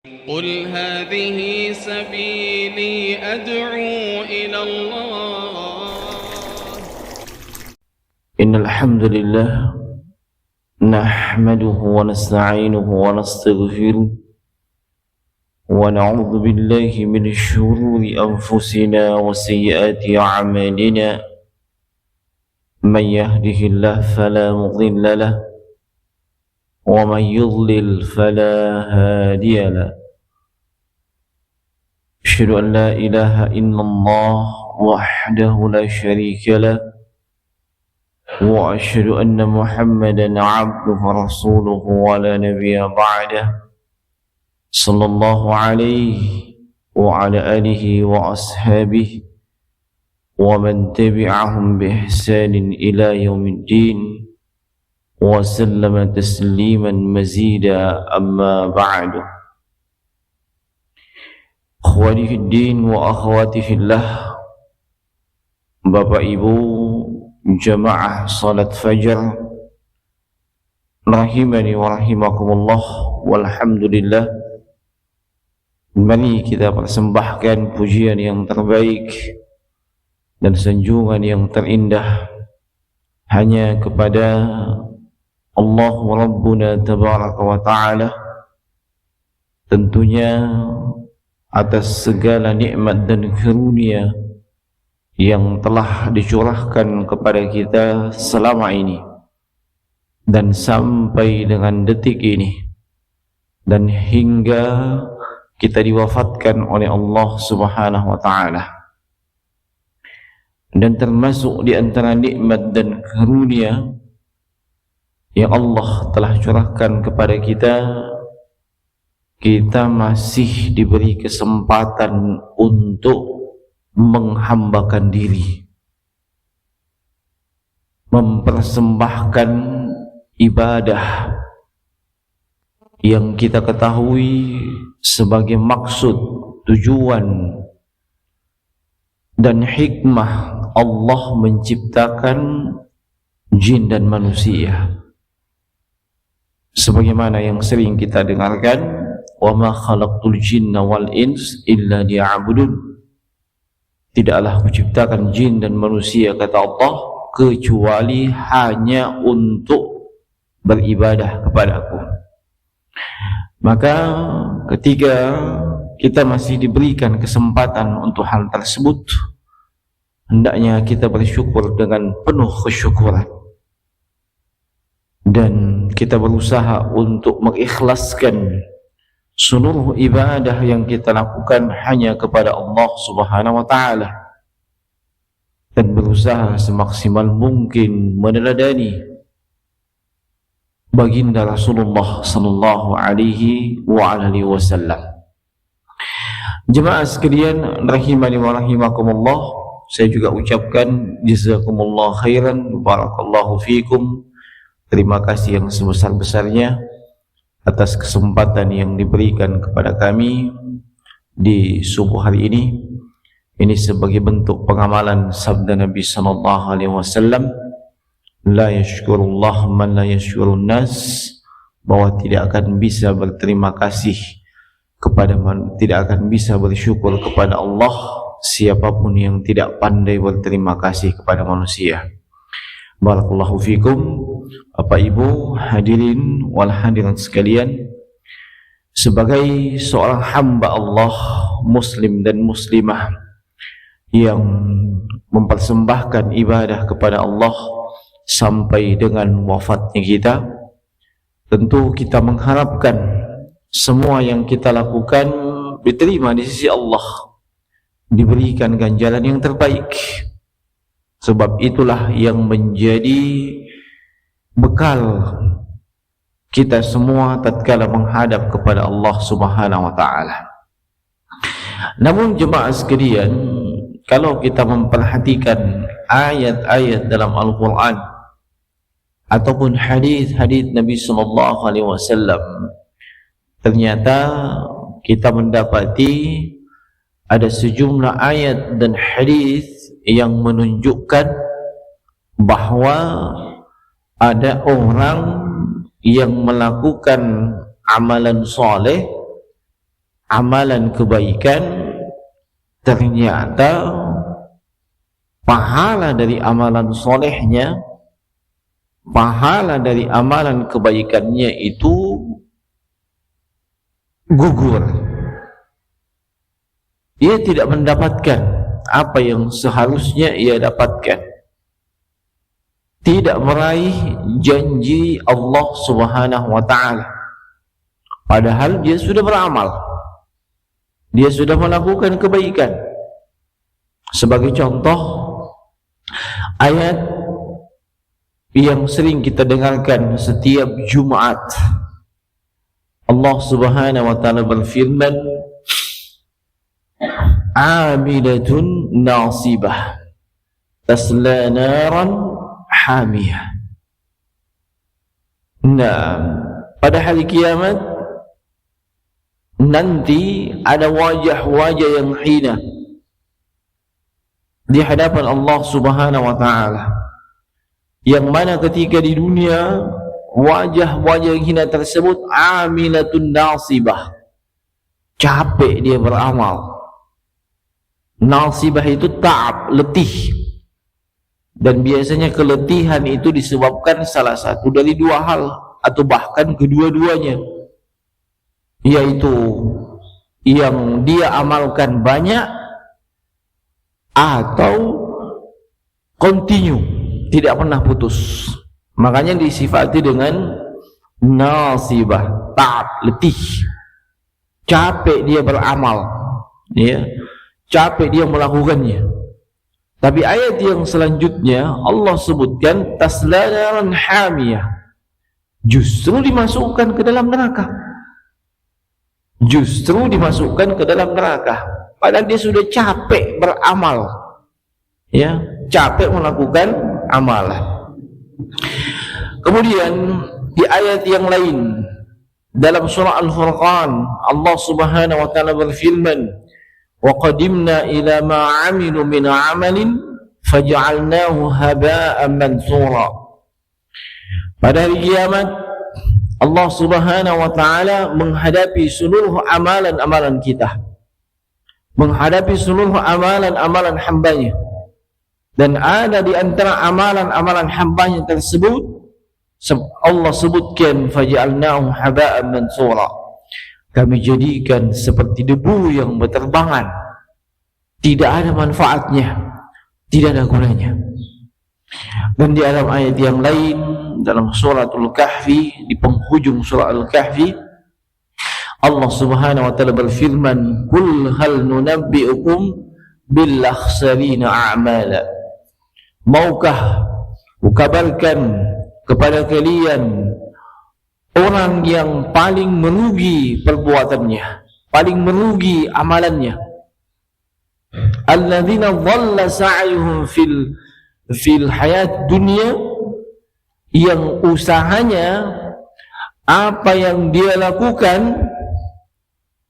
قل هذه سبيلي أدعو إلى الله. إن الحمد لله نحمده ونستعينه ونستغفره ونعوذ بالله من شرور أنفسنا وسيئات أعمالنا. من يهده الله فلا مضل له ومن يضلل فلا هادي له. أشهد أن لا إله إلا الله وحده لا شريك له وأشهد أن محمدا عبده ورسوله ولا نبي بعده صلى الله عليه وعلى آله وأصحابه ومن تبعهم بإحسان إلى يوم الدين وسلم تسليما مزيدا. أما بعد، أخواني في الدين وأخواتي في الله, Bapak Ibu jamaah salat fajar rahimani wa rahimakumullah, walhamdulillah. Mari kita persembahkan pujian yang terbaik dan sanjungan yang terindah hanya kepada Allah Rabbuna Tabaraka wa Ta'ala, tentunya atas segala nikmat dan karunia yang telah dicurahkan kepada kita selama ini dan sampai dengan detik ini dan hingga kita diwafatkan oleh Allah Subhanahu wa Ta'ala. Dan termasuk di antara nikmat dan karunia yang Allah telah curahkan kepada kita, kita masih diberi kesempatan untuk menghambakan diri, mempersembahkan ibadah yang kita ketahui sebagai maksud, tujuan dan hikmah Allah menciptakan jin dan manusia. Sebagaimana yang sering kita dengarkan, wa ma khalaqtul jinna wal ins illa liya'budun. Tidaklah kuciptakan jin dan manusia, kata Allah, kecuali hanya untuk beribadah kepadaku. Maka ketika kita masih diberikan kesempatan untuk hal tersebut, hendaknya kita bersyukur dengan penuh kesyukuran dan kita berusaha untuk mengikhlaskan seluruh ibadah yang kita lakukan hanya kepada Allah Subhanahu wa Ta'ala, dan berusaha semaksimal mungkin meneladani baginda Rasulullah sallallahu alaihi wa alihi wasallam. Jemaah sekalian rahimani wa rahimakumullah, saya juga ucapkan jazakumullah khairan, barakallahu fikum. Terima kasih yang sebesar-besarnya atas kesempatan yang diberikan kepada kami di subuh hari ini. Ini sebagai bentuk pengamalan sabda Nabi sallallahu alaihi wasallam, la yashkurullah man la yashkurun nas, bahwa tidak akan bisa berterima kasih kepada tidak akan bisa bersyukur kepada Allah siapapun yang tidak pandai berterima kasih kepada manusia. Barakallahu fikum. Bapak Ibu hadirin wal hadirat sekalian, sebagai seorang hamba Allah, muslim dan muslimah yang mempersembahkan ibadah kepada Allah sampai dengan wafatnya kita, tentu kita mengharapkan semua yang kita lakukan diterima di sisi Allah, diberikan ganjaran yang terbaik. Sebab itulah yang menjadi bekal kita semua tatkala menghadap kepada Allah Subhanahu wa Ta'ala. Namun jemaah sekalian, kalau kita memperhatikan ayat-ayat dalam Al-Quran ataupun hadis-hadis Nabi sallallahu alaihi wasallam, ternyata kita mendapati ada sejumlah ayat dan hadis yang menunjukkan bahwa ada orang yang melakukan amalan soleh amalan kebaikan, ternyata pahala dari amalan solehnya, pahala dari amalan kebaikannya itu gugur. Ia tidak mendapatkan apa yang seharusnya ia dapatkan, tidak meraih janji Allah Subhanahu wa ta'ala, padahal dia sudah beramal, dia sudah melakukan kebaikan. Sebagai contoh, ayat yang sering kita dengarkan setiap Jumat, Allah Subhanahu wa ta'ala berfirman, amilatun nasibah tasla naran hamiyah. Nah, pada hari kiamat nanti ada wajah-wajah yang hina di hadapan Allah Subhanahu wa ta'ala, yang mana ketika di dunia wajah-wajah yang hina tersebut amilatun nasibah, capek dia beramal. Nasibah itu ta'ab, letih, dan biasanya keletihan itu disebabkan salah satu dari dua hal atau bahkan kedua-duanya, yaitu yang dia amalkan banyak atau continue, tidak pernah putus. Makanya disifati dengan nasibah, ta'ab, letih, capek dia beramal, ya, capek dia melakukannya. Tapi ayat yang selanjutnya Allah sebutkan tasla naran hamiyah, justru dimasukkan ke dalam neraka, justru dimasukkan ke dalam neraka, padahal dia sudah capek beramal, ya, capek melakukan amalan. Kemudian di ayat yang lain dalam surah Al-Furqan, Allah Subhanahu wa ta'ala berfirman, wa qadimna ila ma 'amilu min 'amalin faj'alnahu haba'an mansura. Pada hari kiamat Allah Subhanahu wa ta'ala menghadapi seluruh amalan-amalan kita, menghadapi seluruh amalan-amalan hambanya, dan ada di antara amalan-amalan hambanya tersebut Allah sebutkan faj'alnahu haba'an mansura, kami jadikan seperti debu yang berterbangan, tidak ada manfaatnya, tidak ada gunanya. Dan di dalam ayat yang lain dalam suratul Kahfi, di penghujung surah Al-Kahfi, Allah Subhanahu wa ta'ala berfirman, qul hal nunabbi'ukum bil akhsarina a'mala, maukah kukabarkan kepada kalian orang yang paling merugi perbuatannya, paling merugi amalannya, alladzina dhalla sa'yuhum fil hayat dunya, yang usahanya apa yang dia lakukan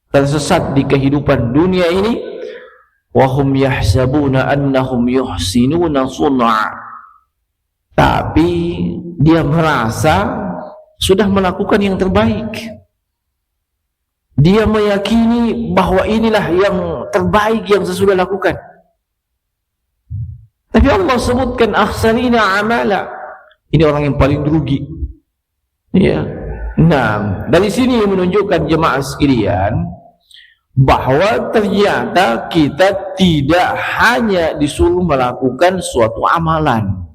tersesat di kehidupan dunia ini, wa hum yahsabuna annahum yuhsinuna sun'a, tapi dia merasa sudah melakukan yang terbaik, dia meyakini bahwa inilah yang terbaik yang saya sudah lakukan. Tapi Allah sebutkan akhsarina amala, ini orang yang paling rugi, ya. Nah, dari sini menunjukkan jemaah sekalian bahwa ternyata kita tidak hanya disuruh melakukan suatu amalan,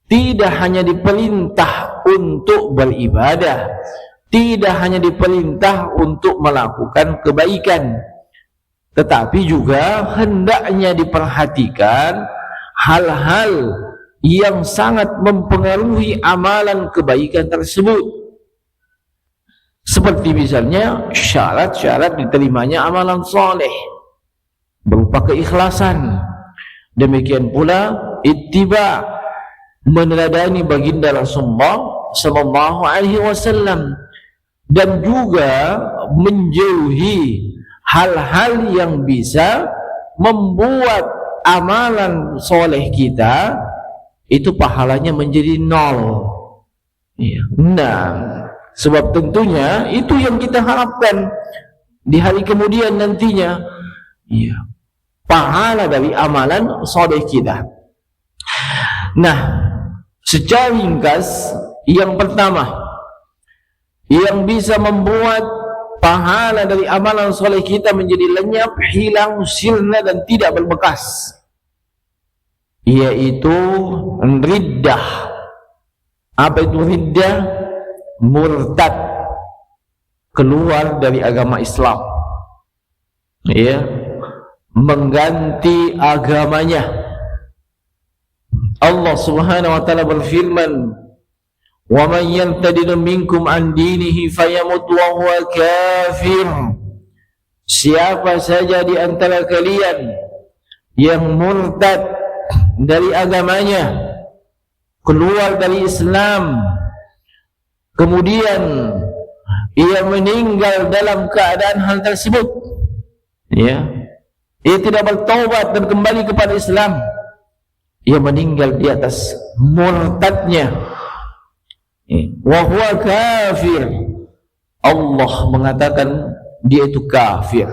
tidak hanya diperintah untuk beribadah, tidak hanya diperintah untuk melakukan kebaikan, tetapi juga hendaknya diperhatikan hal-hal yang sangat mempengaruhi amalan kebaikan tersebut. Seperti misalnya syarat-syarat diterimanya amalan soleh berupa keikhlasan, demikian pula ittiba, meneladani baginda Rasulullah sallallahu alaihi wasallam, dan juga menjauhi hal-hal yang bisa membuat amalan soleh kita itu pahalanya menjadi nol. Nah, sebab tentunya itu yang kita harapkan di hari kemudian nantinya, ya, pahala dari amalan soleh kita. Nah, secara ringkas, yang pertama yang bisa membuat pahala dari amalan soleh kita menjadi lenyap, hilang, sirna dan tidak berbekas, yaitu riddah. Apa itu riddah? Murtad, keluar dari agama Islam, ya, mengganti agamanya. Allah Subhanahu wa taala berfirman, "Wa man yartadid minkum an dinihi fayamut wa huwa kafir." Siapa saja di antara kalian yang murtad dari agamanya, keluar dari Islam, kemudian ia meninggal dalam keadaan hal tersebut, ya, ia tidak bertaubat dan kembali kepada Islam, ia meninggal di atas murtadnya, wa huwa kafir, Allah mengatakan dia itu kafir.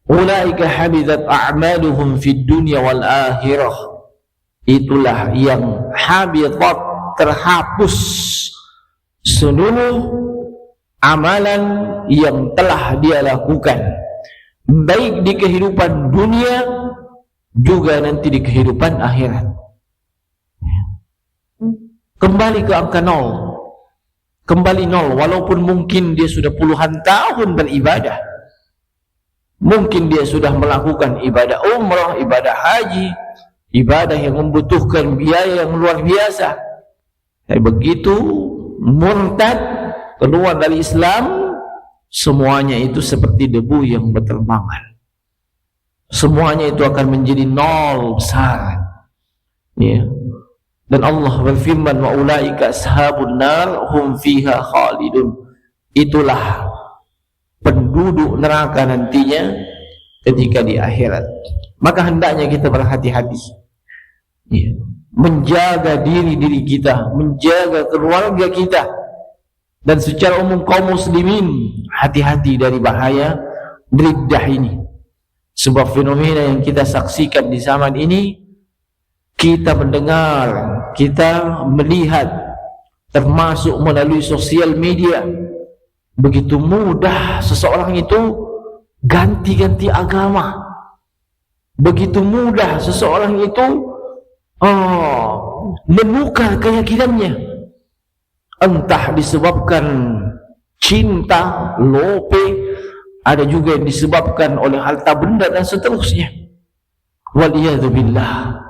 Ulaika habidat a'maluhum fid dunya wal akhirah. Itulah yang habitat, terhapus seluruh amalan yang telah dia lakukan, baik di kehidupan dunia juga nanti di kehidupan akhirat. Kembali ke angka nol, kembali nol. Walaupun mungkin dia sudah puluhan tahun beribadah, mungkin dia sudah melakukan ibadah umrah, ibadah haji, ibadah yang membutuhkan biaya yang luar biasa, tapi begitu murtad, keluar dari Islam, semuanya itu seperti debu yang berterbangan. Semuanya itu akan menjadi nol besar, ya. Dan Allah berfirman, wa ulaika ashabun nar hum fiha khalidun. Itulah penduduk neraka nantinya ketika di akhirat. Maka hendaknya kita berhati-hati, ya, menjaga diri kita, menjaga keluarga kita, dan secara umum kaum muslimin hati-hati dari bahaya riddah ini. Sebuah fenomena yang kita saksikan di zaman ini, kita mendengar, kita melihat, termasuk melalui sosial media. Begitu mudah seseorang itu ganti-ganti agama, begitu mudah seseorang itu menukar keyakinannya, entah disebabkan cinta, lope, ada juga yang disebabkan oleh harta benda dan seterusnya. Waliyadzubillah.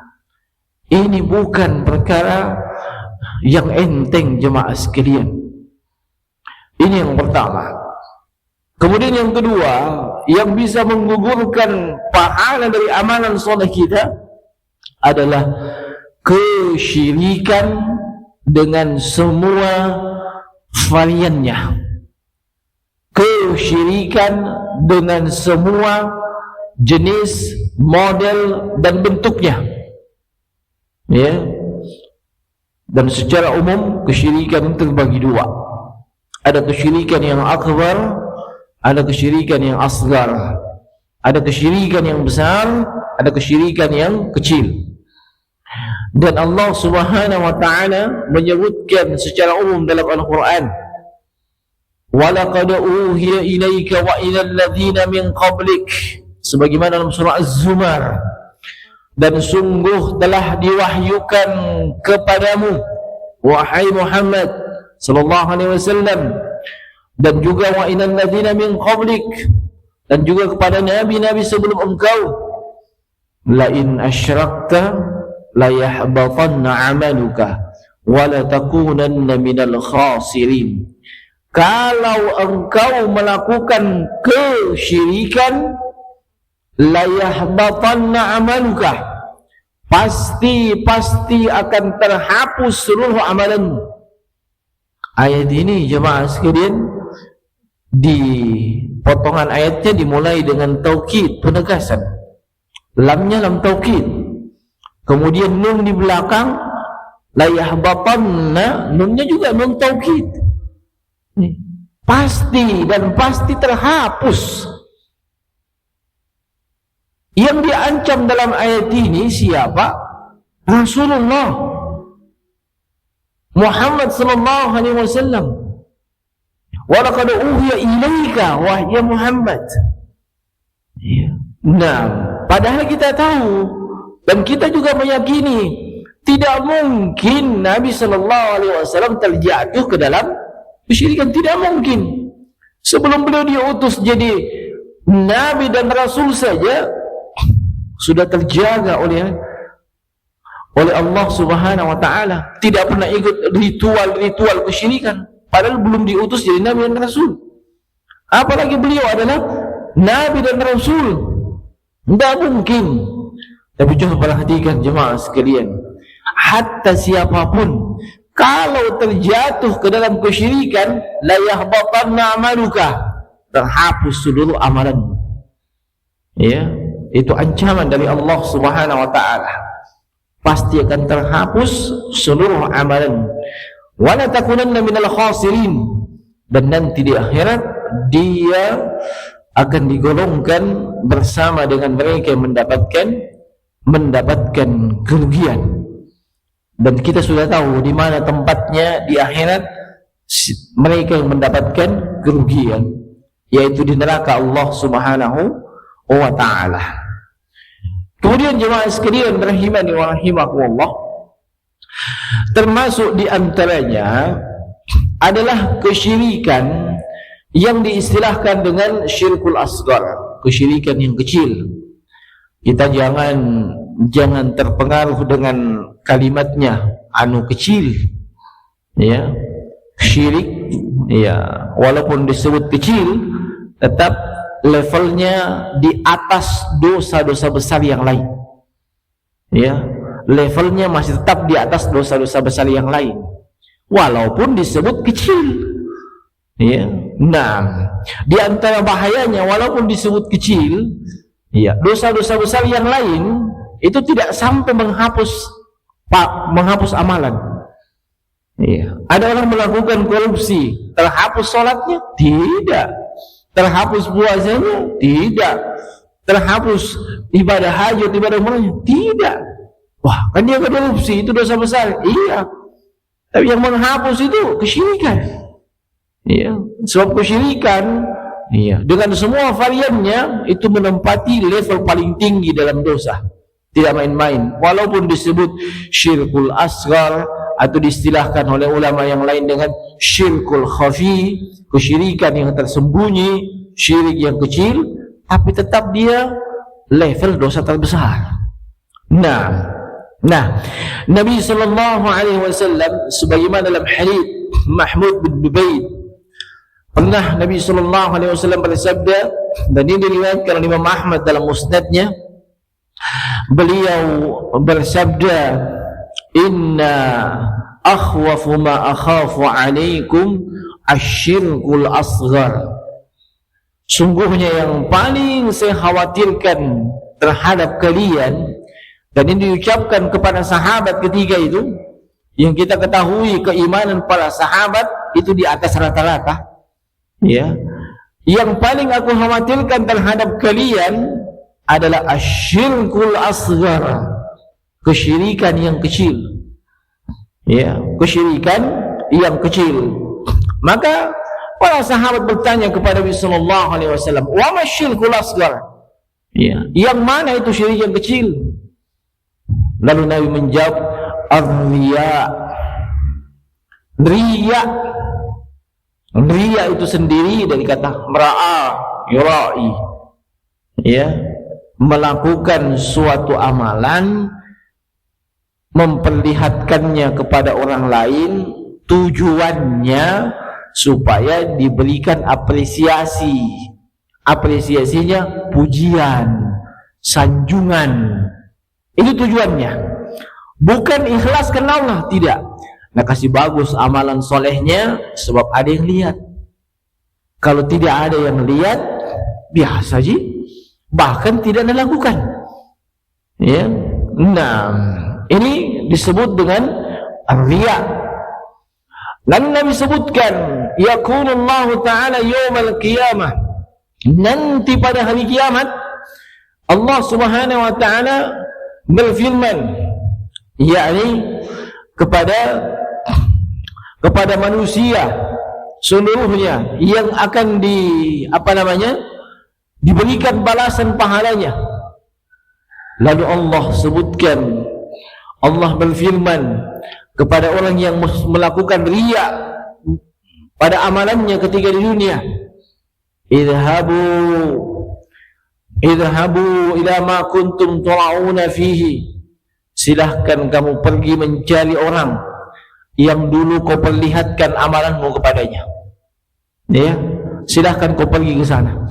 Ini bukan perkara yang enteng jemaah sekalian. Ini yang pertama. Kemudian yang kedua, yang bisa menggugurkan pahala dari amalan soleh kita adalah kesyirikan dengan semua variannya, kesyirikan dengan semua jenis, model dan bentuknya, ya. Dan secara umum kesyirikan terbagi dua. Ada kesyirikan yang akbar, ada kesyirikan yang asgar. Ada kesyirikan yang besar, ada kesyirikan yang kecil. Dan Allah Subhanahu wa taala menyebutkan secara umum dalam Al-Qur'an, wa laqad uhiya ilaika wa ilal ladzina min qablik, sebagaimana dalam surah Az-Zumar, dan sungguh telah diwahyukan kepadamu wahai Muhammad sallallahu alaihi wasallam, dan juga wa ilal ladzina min qablik, dan juga kepada nabi-nabi sebelum engkau, la in asyrakta la yahbatanna amaluka wa la takunanna minal khasirin. Kalau engkau melakukan kesyirikan, la yahbatanna amaluka, pasti akan terhapus seluruh amalanmu. Ayat ini jemaah sekalian, di potongan ayatnya dimulai dengan taukid, penegasan. Lamnya lam taukid, kemudian nun di belakang la yahbatanna, nunnya juga nun taukid. pasti dan pasti terhapus. Yang diancam dalam ayat ini siapa? Rasulullah Muhammad sallallahu alaihi wasallam. Wa laqad uhiya ilaika wahya Muhammad. Nah, padahal kita tahu dan kita juga meyakini tidak mungkin Nabi sallallahu alaihi wasallam terjatuh ke dalam kesyirikan, tidak mungkin. Sebelum beliau diutus jadi nabi dan rasul saja sudah terjaga oleh Allah Subhanahu wa taala, tidak pernah ikut ritual kesyirikan padahal belum diutus jadi nabi dan rasul. Apalagi beliau adalah nabi dan rasul, tidak mungkin. Tapi coba perhatikan jemaah sekalian, hatta siapapun kalau terjatuh ke dalam kesyirikan, la yahbatanna amaluka, terhapus seluruh amalan. Ya, itu ancaman dari Allah Subhanahu wa taala. Pasti akan terhapus seluruh amalan. Wa la takunanna minal khasirin, dan nanti di akhirat dia akan digolongkan bersama dengan mereka yang mendapatkan kerugian. Dan kita sudah tahu di mana tempatnya di akhirat mereka yang mendapatkan kerugian, yaitu di neraka Allah Subhanahu wa taala. Kemudian jemaah sekalian rahimani wa rahimakumullah, termasuk di antaranya adalah kesyirikan yang diistilahkan dengan syirkul asghar, kesyirikan yang kecil. Kita jangan terpengaruh dengan kalimatnya anu kecil, ya, syirik, ya, walaupun disebut kecil tetap levelnya di atas dosa-dosa besar yang lain, ya, levelnya masih tetap di atas dosa-dosa besar yang lain walaupun disebut kecil, ya. Nah, di antara bahayanya walaupun disebut kecil, ya, dosa-dosa besar yang lain itu tidak sampai menghapus amalan. Ya. Ada orang melakukan korupsi, terhapus sholatnya? Tidak. Terhapus puasanya? Tidak. Terhapus ibadah hajat, ibadah umrahnya? Tidak. Wah, kan dia korupsi, itu dosa besar. Iya. Tapi yang menghapus itu kesyirikan. Iya. Sebab kesyirikan, iya, dengan semua variannya itu menempati level paling tinggi dalam dosa. Tidak main-main. Walaupun disebut syirkul asghar atau diistilahkan oleh ulama yang lain dengan syirkul khafi, kesyirikan yang tersembunyi, syirik yang kecil, tapi tetap dia level dosa terbesar. Nah, Nabi sallallahu alaihi wasallam sebagaimana dalam hadits Mahmud bin Dubaid, pernah Nabi sallallahu alaihi wasallam bersabda, dan ini diriwayatkan oleh Imam Ahmad dalam musnadnya. Beliau bersabda, inna akhwafu ma akhafu alaikum asyirkul asghar. Sungguhnya yang paling saya khawatirkan terhadap kalian, dan ini diucapkan kepada sahabat ketiga itu, yang kita ketahui keimanan para sahabat itu di atas rata-rata, ya. Yang paling aku khawatirkan terhadap kalian adalah asyirkul asghar, kesyirikan yang kecil, ya, kesyirikan yang kecil. Maka para sahabat bertanya kepada Nabi sallallahu alaihi wasallam, wa ma syirkul asghar, ya, yang mana itu syirik yang kecil? Lalu Nabi menjawab, ar-riya. Riya itu sendiri dari kata mera'a, yura'i, ya, melakukan suatu amalan, memperlihatkannya kepada orang lain, tujuannya supaya diberikan apresiasi. Apresiasinya pujian, sanjungan. Itu tujuannya. Bukan ikhlas karena Allah, tidak. Nah, kasih bagus amalan solehnya sebab ada yang lihat. Kalau tidak ada yang lihat, biasa saja, bahkan tidak dilakukan, ya. Nah, ini disebut dengan riya. Lalu Nabi sebutkan, yakunullahu ta'ala yawmal qiyamah, nanti pada hari kiamat Allah subhanahu wa ta'ala berfirman, yakni kepada manusia seluruhnya yang akan diberikan balasan pahalanya. Lalu Allah sebutkan, Allah berfirman kepada orang yang melakukan riya pada amalannya ketika di dunia, idhabu ila ma kuntum tura'una fihi, silahkan kamu pergi mencari orang yang dulu kau perlihatkan amalanmu kepadanya, ya, silahkan kau pergi ke sana,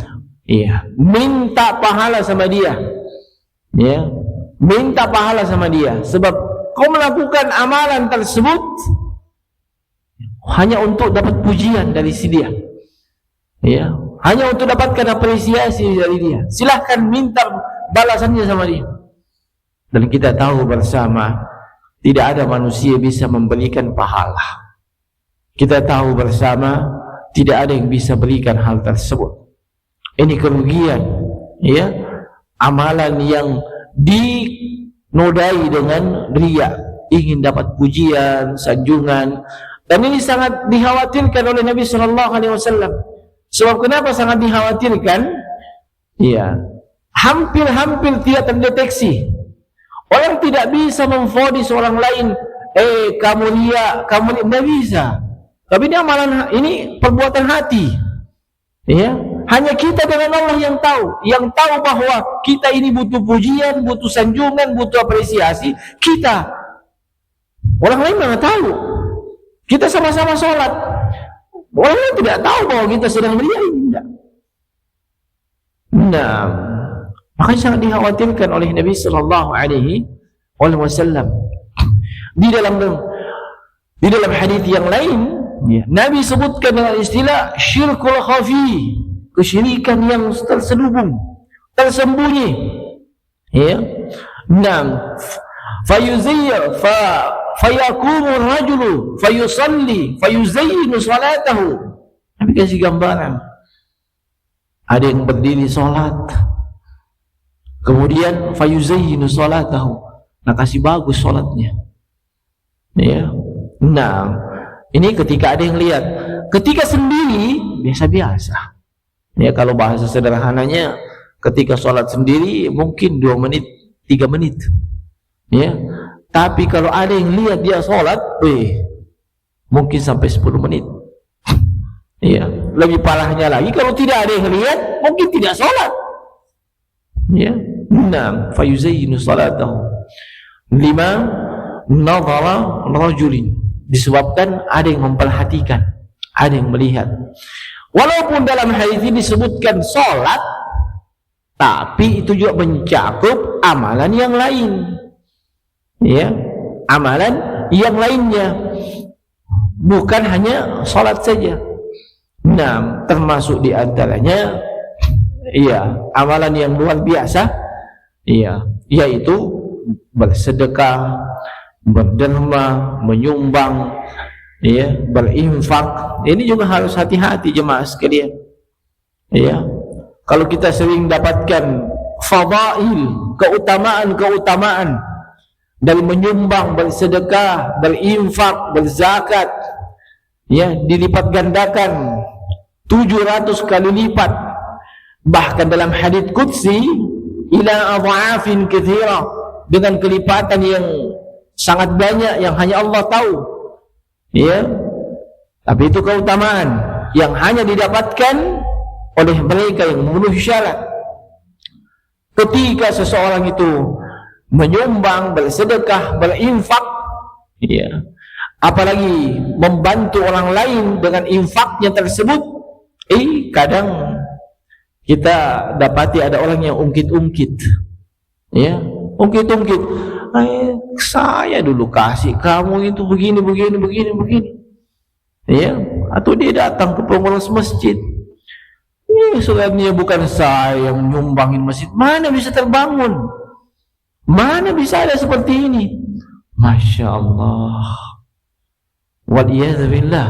ya, minta pahala sama dia, ya, minta pahala sama dia, sebab kau melakukan amalan tersebut hanya untuk dapat pujian dari si dia, ya, hanya untuk dapatkan apresiasi dari dia. Silahkan minta balasannya sama dia. Dan kita tahu bersama, tidak ada manusia bisa memberikan pahala. Kita tahu bersama, tidak ada yang bisa berikan hal tersebut. Ini kerugian, ya, amalan yang dinodai dengan riya, ingin dapat pujian, sanjungan. Dan ini sangat dikhawatirkan oleh Nabi SAW. Sebab kenapa sangat dikhawatirkan? Ya, hampir tidak terdeteksi. Orang tidak bisa memvonis orang lain, kamu riya, tidak bisa. Tapi ini amalan, ini perbuatan hati. Ya, hanya kita dengan Allah yang tahu bahwa kita ini butuh pujian, butuh sanjungan, butuh apresiasi. Kita, orang lain tidak tahu. Kita sama-sama sholat, orang lain tidak tahu bahwa kita sedang beria. Tidak. Nah, makanya sangat dikhawatirkan oleh Nabi Sallallahu Alaihi Wasallam. Di dalam hadis yang lain, ya, Nabi sebutkan dengan istilah syirkul khafi, kesyirikan yang terselubung, tersembunyi. Ya, nah, fayakumu rajulu fayusalli fayuzayyinu salatahu. Nabi kasih gambaran, ada yang berdiri solat, kemudian fayuzayyinu salatahu, nah kasih bagus solatnya, ya. Nah, ini ketika ada yang lihat. Ketika sendiri biasa-biasa, ya, kalau bahasa sederhananya, ketika solat sendiri mungkin 2 menit 3 menit, ya. Tapi kalau ada yang lihat dia sholat, mungkin sampai 10 menit. Ya, lebih parahnya lagi kalau tidak ada yang lihat, mungkin tidak sholat. Ya, nah, fayuzayyinu salatahu. 5 nadhara rajulin, disebabkan ada yang memperhatikan, ada yang melihat. Walaupun dalam hadis ini disebutkan sholat, tapi itu juga mencakup amalan yang lain. Ya, amalan yang lainnya, bukan hanya salat saja. Nah, termasuk di antaranya, ya, amalan yang luar biasa, ya, yaitu bersedekah, berderma, menyumbang, ya, berinfak. Ini juga harus hati-hati jemaah sekalian. Ya, kalau kita sering dapatkan fadail, keutamaan dari menyumbang, bersedekah, berinfak, berzakat, ya, dilipat gandakan 700 kali lipat. Bahkan dalam hadits qudsi, ila adha'afin katsira, dengan kelipatan yang sangat banyak yang hanya Allah tahu. Ya. Tapi itu keutamaan yang hanya didapatkan oleh mereka yang memenuhi syarat. Ketika seseorang itu menyumbang, bersedekah, berinfak, ya, apalagi membantu orang lain dengan infaknya tersebut, kadang kita dapati ada orang yang ungkit-ungkit, ya, ungkit-ungkit, saya dulu kasih kamu itu begini, ya, atau dia datang ke pengurus masjid, sebenarnya bukan saya yang nyumbangin masjid, mana bisa terbangun. Mana bisa ada seperti ini? Masya Allah. Wal iyadzu billah.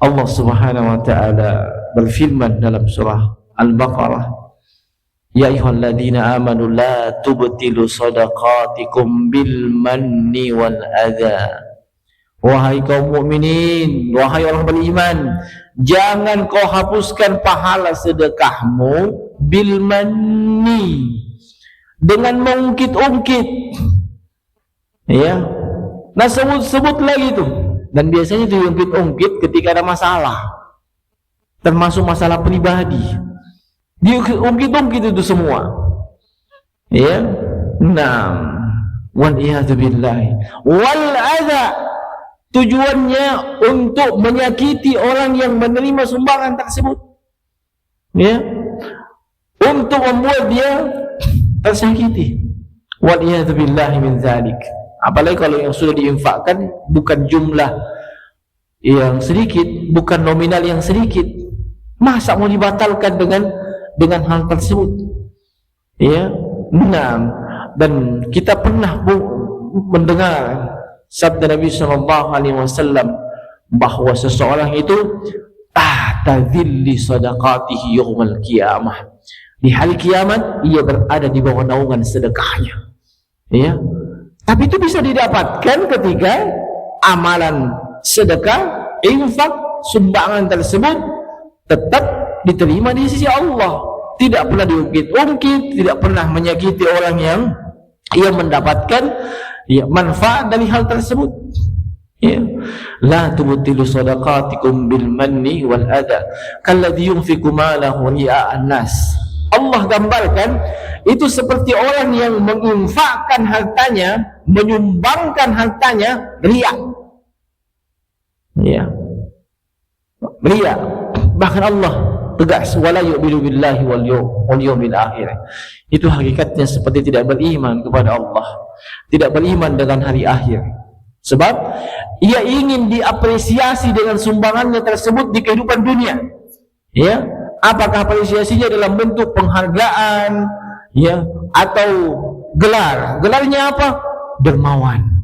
Allah Subhanahu wa taala berfirman dalam surah Al-Baqarah, ya ayyuhalladzina amanu la tubtilu shadaqatikum bil manni wal adza. Wahai kaum mukminin, wahai orang beriman, jangan kau hapuskan pahala sedekahmu bil manni, dengan mengungkit-ungkit. Ya. Nah, sebut lagi tu. Dan biasanya diungkit-ungkit ketika ada masalah, termasuk masalah pribadi. Diungkit-ungkit itu semua. Ya. Nah, wal iyadzu billahi. Wal adza, tujuannya untuk menyakiti orang yang menerima sumbangan tersebut. Ya. Untuk membuat dia tersakiti. Wal iyadzu billahi min dzalik. Apalagi kalau yang sudah diinfakkan bukan jumlah yang sedikit, bukan nominal yang sedikit, masa mau dibatalkan dengan hal tersebut? Ya, nah, dan kita pernah mendengar sabda Nabi SAW bahawa seseorang itu tahta dhilli sadaqatihi yawmal qiyamah, di hari kiamat ia berada di bawah naungan sedekahnya. Ya. Tapi itu bisa didapatkan ketika amalan sedekah, infak, sumbangan tersebut tetap diterima di sisi Allah. Tidak pernah diungkit-ungkit, tidak pernah menyakiti orang yang mendapatkan manfaat dari hal tersebut. Ya. La tubtilu shadaqatikum bil manni wal adha kalladzi yunfiqu malahu ria'an nas. Allah gambarkan itu seperti orang yang menginfakkan hartanya, menyumbangkan hartanya riya. Ya. Riya. Bahkan Allah tegas, wala yu'minu billahi wal yawmil akhir. Itu hakikatnya seperti tidak beriman kepada Allah, tidak beriman dengan hari akhir. Sebab ia ingin diapresiasi dengan sumbangannya tersebut di kehidupan dunia. Ya. Apakah apresiasinya dalam bentuk penghargaan, ya, atau gelar? Gelarnya apa? Dermawan.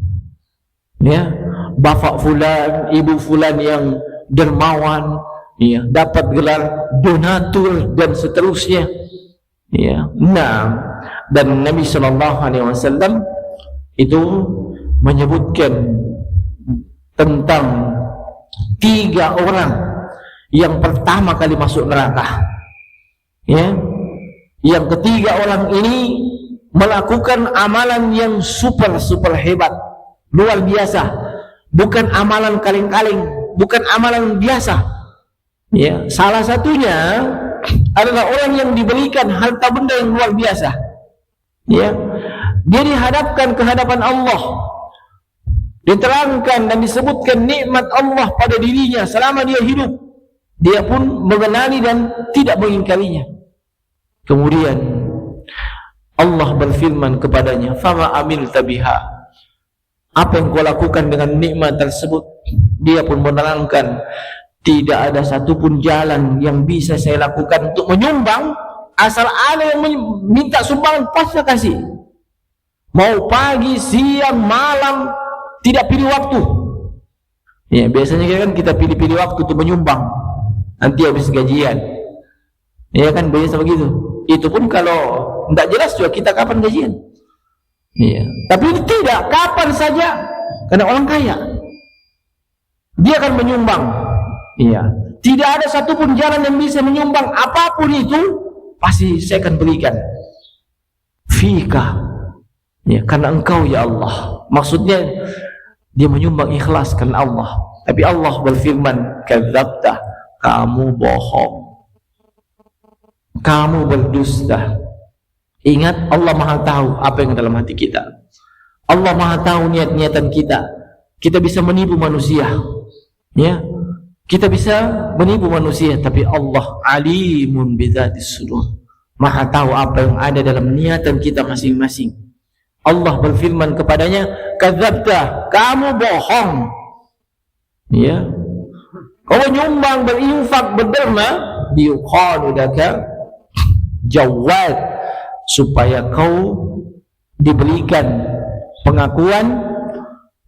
Ya, bapak fulan, ibu fulan yang dermawan, ya, dapat gelar donatur dan seterusnya. Ya, nah, dan Nabi SAW itu menyebutkan tentang 3 orang yang pertama kali masuk neraka. Ya. Yang ketiga orang ini melakukan amalan yang super hebat, luar biasa. Bukan amalan kaleng-kaleng, bukan amalan biasa. Ya, salah satunya adalah orang yang diberikan harta benda yang luar biasa. Ya. Dia dihadapkan ke hadapan Allah. Diterangkan dan disebutkan nikmat Allah pada dirinya selama dia hidup. Dia pun mengenali dan tidak mengingkarinya. Kemudian Allah berfirman kepadanya, "Fama amilta biha." Apa yang kau lakukan dengan nikmat tersebut? Dia pun menerangkan, tidak ada satupun jalan yang bisa saya lakukan untuk menyumbang. Asal ada yang minta sumbangan, pasti saya kasih. Mau pagi, siang, malam, tidak pilih waktu. Ya, biasanya kan kita pilih-pilih waktu untuk menyumbang. Nanti habis gajian, ya kan, biasa begitu. Itu pun kalau tidak jelas juga kita kapan gajian. Ya. Tapi ini tidak, kapan saja, karena orang kaya dia akan menyumbang. Ya. Tidak ada satupun jalan yang bisa menyumbang, apapun itu pasti saya akan berikan. Fika, ya, karena engkau ya Allah. Maksudnya dia menyumbang ikhlas karena Allah. Tapi Allah berfirman, kadzabta, kamu bohong, kamu berdusta. Ingat, Allah Maha tahu apa yang dalam hati kita. Allah Maha tahu niat-niatan kita. Kita bisa menipu manusia, ya, kita bisa menipu manusia, tapi Allah alimun bidzatis sudur, Maha tahu apa yang ada dalam niatan kita masing-masing. Allah berfirman kepadanya, kadzabta, kamu bohong. Ya, kau menyumbang, berinfak, berderma, yuqalu laka jawad, supaya kau diberikan pengakuan,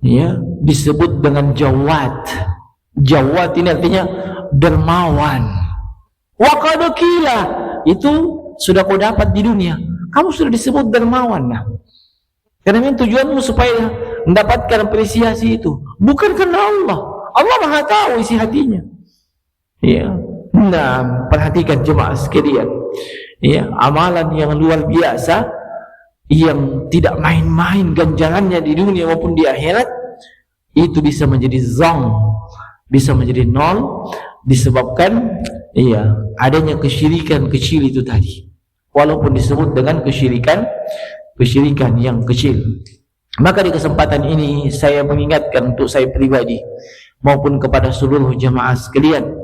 ya, disebut dengan Jawad. Jawad ini artinya dermawan. Wa qad qila, itu sudah kau dapat di dunia, kamu sudah disebut dermawan. Nah, karena memang tujuanmu supaya mendapatkan apresiasi itu, bukan karena Allah. Allah Maha tahu isi hatinya. Ya. Nah, perhatikan jemaah sekalian. Ya, amalan yang luar biasa yang tidak main-main ganjarannya di dunia maupun di akhirat, itu bisa menjadi zong, bisa menjadi nol, disebabkan adanya kesyirikan kecil itu tadi, walaupun disebut dengan kesyirikan yang kecil. Maka di kesempatan ini saya mengingatkan untuk saya pribadi maupun kepada seluruh jemaah sekalian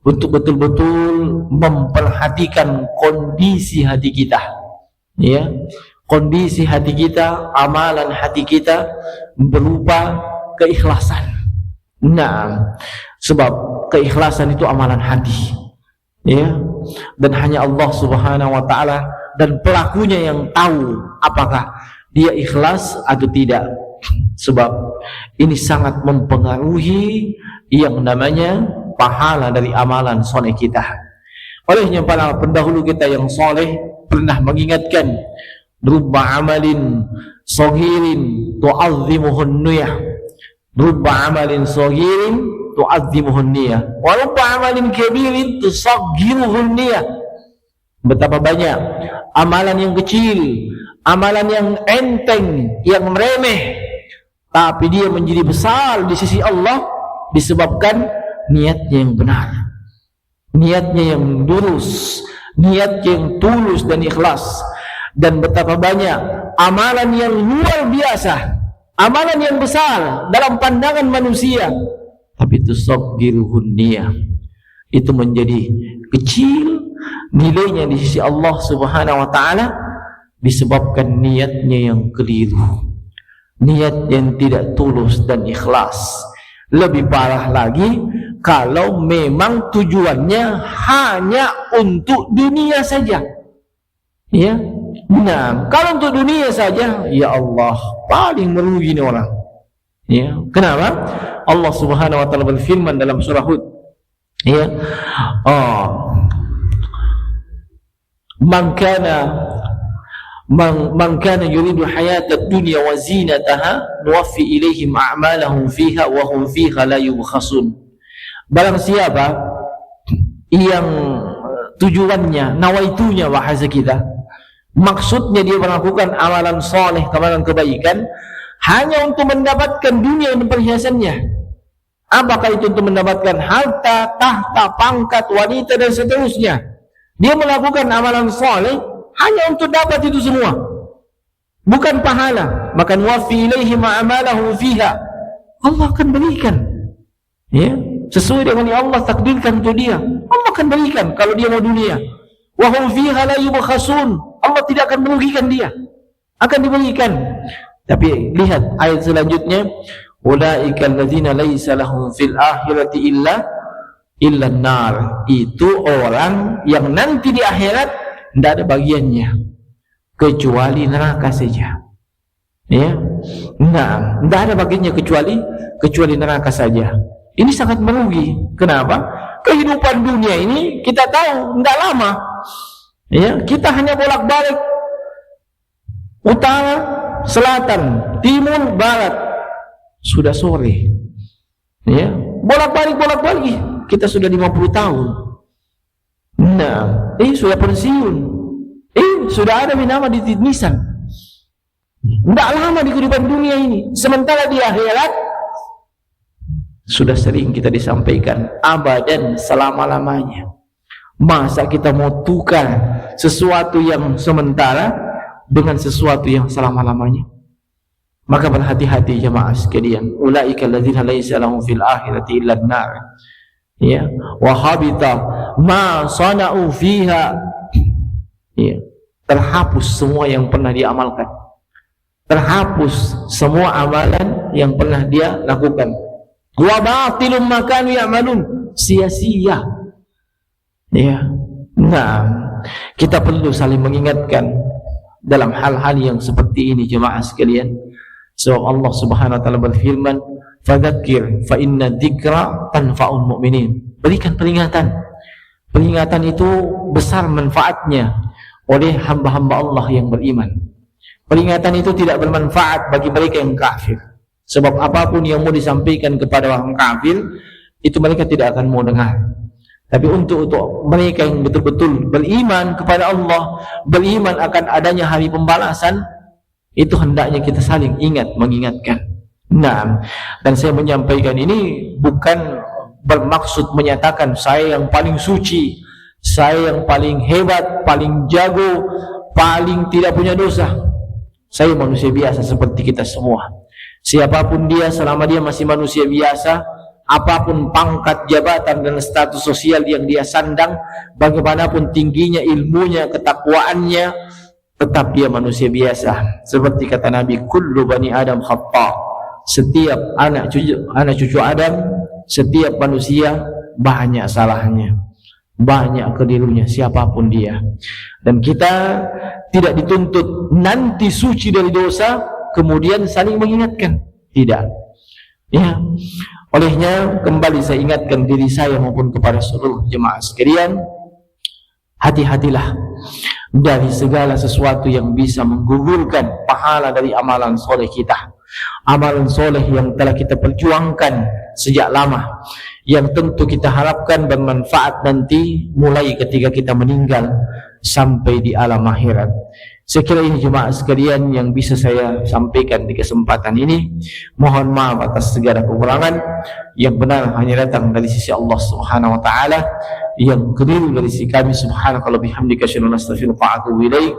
untuk betul-betul memperhatikan kondisi hati kita. Ya, kondisi hati kita, amalan hati kita berupa keikhlasan. Nah, sebab keikhlasan itu amalan hati. Ya, dan hanya Allah Subhanahu wa taala dan pelakunya yang tahu apakah dia ikhlas atau tidak. Sebab ini sangat mempengaruhi yang namanya pahala dari amalan soleh kita. Olehnya para pendahulu kita yang soleh pernah mengingatkan, rubba amalin saghirin tu'azzimuhun niyah, rubba amalin saghirin tu'azzimuhun niyah, wa rubba amalin kabirin tusaghiruhun niyah. Betapa banyak amalan yang kecil, amalan yang enteng, yang remeh, tapi dia menjadi besar di sisi Allah disebabkan niatnya yang benar, niatnya yang lurus, niat yang tulus dan ikhlas. Dan betapa banyak amalan yang luar biasa, amalan yang besar dalam pandangan manusia, tapi itu sabgiruhun niyah, itu menjadi kecil nilainya di sisi Allah Subhanahu wa taala disebabkan niatnya yang keliru, niat yang tidak tulus dan ikhlas. Lebih parah lagi kalau memang tujuannya hanya untuk dunia saja. Ya. Nah, kalau untuk dunia saja, ya Allah, paling merugi ini orang. Ya. Kenapa? Allah Subhanahu wa taala berfirman dalam surah Hud. Ya. Man kana yuridu hayata dunya wa zinataha nuwaffi ilaihim a'malahum fiha wa hum fiha la yubkhasun. Barang siapa yang tujuannya, nawaitunya bahasa kita, maksudnya dia melakukan amalan soleh, amalan kebaikan hanya untuk mendapatkan dunia dan perhiasannya. Apakah itu untuk mendapatkan harta, tahta, pangkat, wanita dan seterusnya? Dia melakukan amalan soleh hanya untuk dapat itu semua, bukan pahala. Maka nuwaffi ilaihim a'malahum fiha, Allah akan berikan, ya, sesuai dengan yang Allah takdirkan untuk dia. Allah akan berikan kalau dia mau dunia. Wa hum fiha la yubkhasun, Allah tidak akan merugikan dia, akan diberikan. Tapi lihat ayat selanjutnya, ulaika alladzina laisa lahum fil akhirati illa an-nar. Itu orang yang nanti di akhirat tidak ada bagiannya kecuali neraka saja. Ya, nah, tidak ada bagiannya kecuali neraka saja. Ini sangat merugi. Kenapa? Kehidupan dunia ini kita tahu tidak lama. Ya, kita hanya bolak-balik utara, selatan, timur, barat. Sudah sore. Ya, bolak-balik. Kita sudah 50 tahun. Nah, sudah pensiun. Sudah ada nama di nisan. Tidak lama di kehidupan dunia ini. Sementara di akhirat sudah sering kita disampaikan abadan, selama-lamanya. Masa kita mau tukar sesuatu yang sementara dengan sesuatu yang selama-lamanya? Maka berhati-hati jemaah sekalian. Ulaika alladzina laisa lahum fil akhirati illa an-nar. Ya, wa habita ma sana'u fiha. Ya, terhapus semua yang pernah diamalkan. Terhapus semua amalan yang pernah dia lakukan. Wa batilum ma kanu ya'malun, sia-sia. Ya. Nah, kita perlu saling mengingatkan dalam hal-hal yang seperti ini jemaah sekalian. Sebab Allah Subhanahu wa taala berfirman, "Fadzakir fa inna dzikra tanfa'ul mu'minin." Berikan peringatan. Peringatan itu besar manfaatnya oleh hamba-hamba Allah yang beriman. Peringatan itu tidak bermanfaat bagi mereka yang kafir. Sebab apapun yang mau disampaikan kepada orang kafir, itu mereka tidak akan mau dengar. Tapi untuk mereka yang betul-betul beriman kepada Allah, beriman akan adanya hari pembalasan, itu hendaknya kita saling ingat, mengingatkan. Nah, dan saya menyampaikan ini bukan bermaksud menyatakan saya yang paling suci, saya yang paling hebat, paling jago, paling tidak punya dosa. Saya manusia biasa seperti kita semua. Siapapun dia, selama dia masih manusia biasa, apapun pangkat, jabatan dan status sosial yang dia sandang, bagaimanapun tingginya ilmunya, ketakwaannya, tetap dia manusia biasa. Seperti kata Nabi, kullu bani Adam khata'. Setiap anak cucu Adam, setiap manusia banyak salahnya, banyak kelirunya, siapapun dia. Dan kita tidak dituntut nanti suci dari dosa kemudian saling mengingatkan, tidak. Ya, olehnya kembali saya ingatkan diri saya maupun kepada seluruh jemaah sekalian, hati-hatilah dari segala sesuatu yang bisa menggugurkan pahala dari amalan soleh kita. Amalan soleh yang telah kita perjuangkan sejak lama, yang tentu kita harapkan bermanfaat nanti mulai ketika kita meninggal sampai di alam akhirat. Sekira ini jemaah sekalian yang bisa saya sampaikan di kesempatan ini. Mohon maaf atas segala kekurangan. Yang benar hanya datang dari sisi Allah Subhanahu wa taala, yang keliru dari sisi kami. Subhanaka wa bihamdika asyhadu an la ilaha illa anta astaghfiruka wa atubu ilaik.